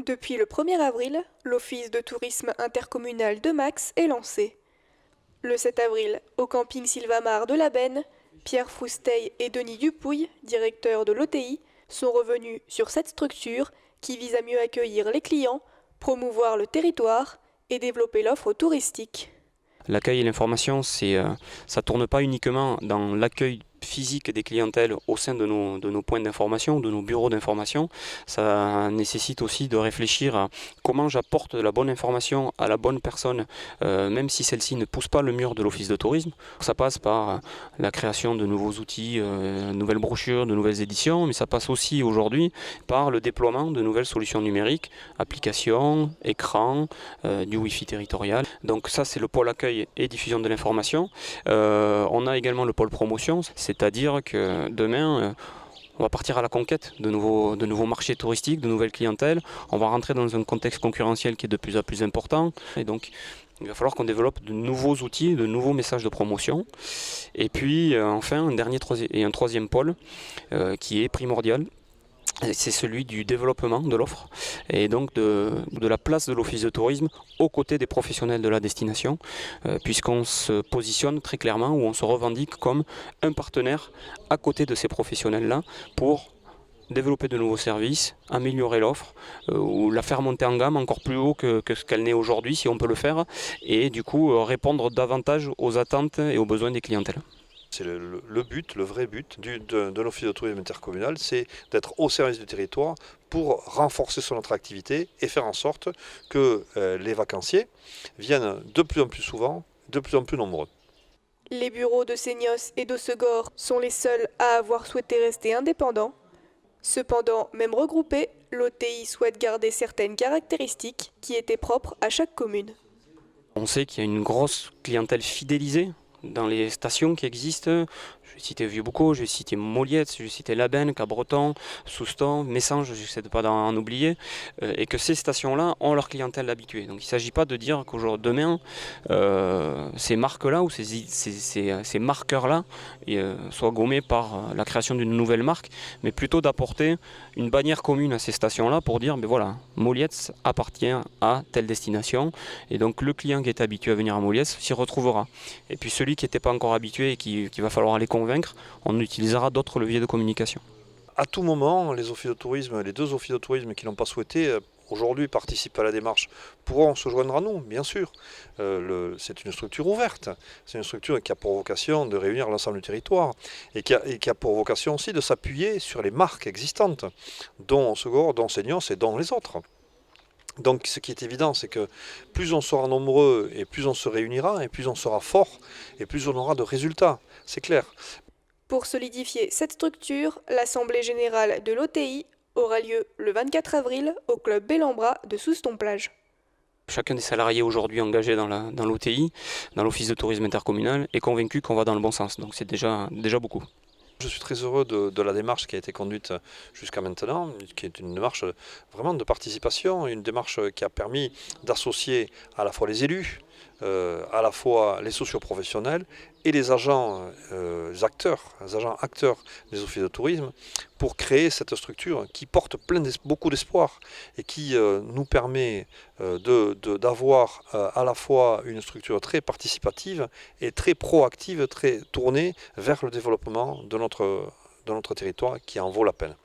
Depuis le 1er avril, l'Office de tourisme intercommunal de Max est lancé. Le 7 avril, au camping Sylvamar de la Benne, Pierre Frousteil et Denis Dupouille, directeurs de l'OTI, sont revenus sur cette structure qui vise à mieux accueillir les clients, promouvoir le territoire et développer l'offre touristique. L'accueil et l'information, ça ne tourne pas uniquement dans l'accueil physique des clientèles au sein de nos points d'information, de nos bureaux d'information. Ça nécessite aussi de réfléchir à comment j'apporte la bonne information à la bonne personne, même si celle-ci ne pousse pas le mur de l'office de tourisme. Ça passe par la création de nouveaux outils, de nouvelles brochures, de nouvelles éditions, mais ça passe aussi aujourd'hui par le déploiement de nouvelles solutions numériques, applications, écrans, du Wi-Fi territorial. Donc ça, c'est le pôle accueil et diffusion de l'information. On a également le pôle promotion, c'est-à-dire que demain, on va partir à la conquête de nouveaux marchés touristiques, de nouvelles clientèles. On va rentrer dans un contexte concurrentiel qui est de plus en plus important. Et donc, il va falloir qu'on développe de nouveaux outils, de nouveaux messages de promotion. Et puis, enfin, un troisième pôle qui est primordial. C'est celui du développement de l'offre et donc de la place de l'office de tourisme aux côtés des professionnels de la destination, puisqu'on se positionne très clairement ou on se revendique comme un partenaire à côté de ces professionnels-là pour développer de nouveaux services, améliorer l'offre, ou la faire monter en gamme encore plus haut que ce qu'elle n'est aujourd'hui, si on peut le faire, et du coup répondre davantage aux attentes et aux besoins des clientèles. C'est le but, le vrai but de l'Office de tourisme intercommunal, c'est d'être au service du territoire pour renforcer son attractivité et faire en sorte que les vacanciers viennent de plus en plus souvent, de plus en plus nombreux. Les bureaux de Seignos et d'Ossegor sont les seuls à avoir souhaité rester indépendants. Cependant, même regroupés, l'OTI souhaite garder certaines caractéristiques qui étaient propres à chaque commune. On sait qu'il y a une grosse clientèle fidélisée dans les stations qui existent. Je vais citer Vieux-Boucau, je vais citer Moliette, je vais citer Labenne, Cabreton, Souston, Messanges, j'essaie de ne pas en oublier, et que ces stations-là ont leur clientèle habituée. Donc il ne s'agit pas de dire qu'aujourd'hui, demain, ces marques-là ou ces marqueurs-là soient gommés par la création d'une nouvelle marque, mais plutôt d'apporter une bannière commune à ces stations-là pour dire, ben voilà, Moliette appartient à telle destination, et donc le client qui est habitué à venir à Moliette s'y retrouvera. Et puis celui qui n'était pas encore habitué et qu'il va falloir aller convaincre, on utilisera d'autres leviers de communication. À tout moment, les offices de tourisme, les deux offices de tourisme qui n'ont pas souhaité aujourd'hui participer à la démarche pourront se joindre à nous, bien sûr. C'est une structure ouverte, c'est une structure qui a pour vocation de réunir l'ensemble du territoire et qui a pour vocation aussi de s'appuyer sur les marques existantes, dont Segor, dont Seignos et dont les autres. Donc ce qui est évident, c'est que plus on sera nombreux et plus on se réunira et plus on sera fort et plus on aura de résultats, c'est clair. Pour solidifier cette structure, l'Assemblée générale de l'OTI aura lieu le 24 avril au club Bellambra de Souston-Plage. Chacun des salariés aujourd'hui engagés dans l'OTI, dans l'Office de tourisme intercommunal, est convaincu qu'on va dans le bon sens. Donc c'est déjà beaucoup. Je suis très heureux de la démarche qui a été conduite jusqu'à maintenant, qui est une démarche vraiment de participation, une démarche qui a permis d'associer à la fois les élus, à la fois les socioprofessionnels et les agents acteurs des offices de tourisme pour créer cette structure qui porte beaucoup d'espoir et qui nous permet d'avoir à la fois une structure très participative et très proactive, très tournée vers le développement de notre territoire qui en vaut la peine.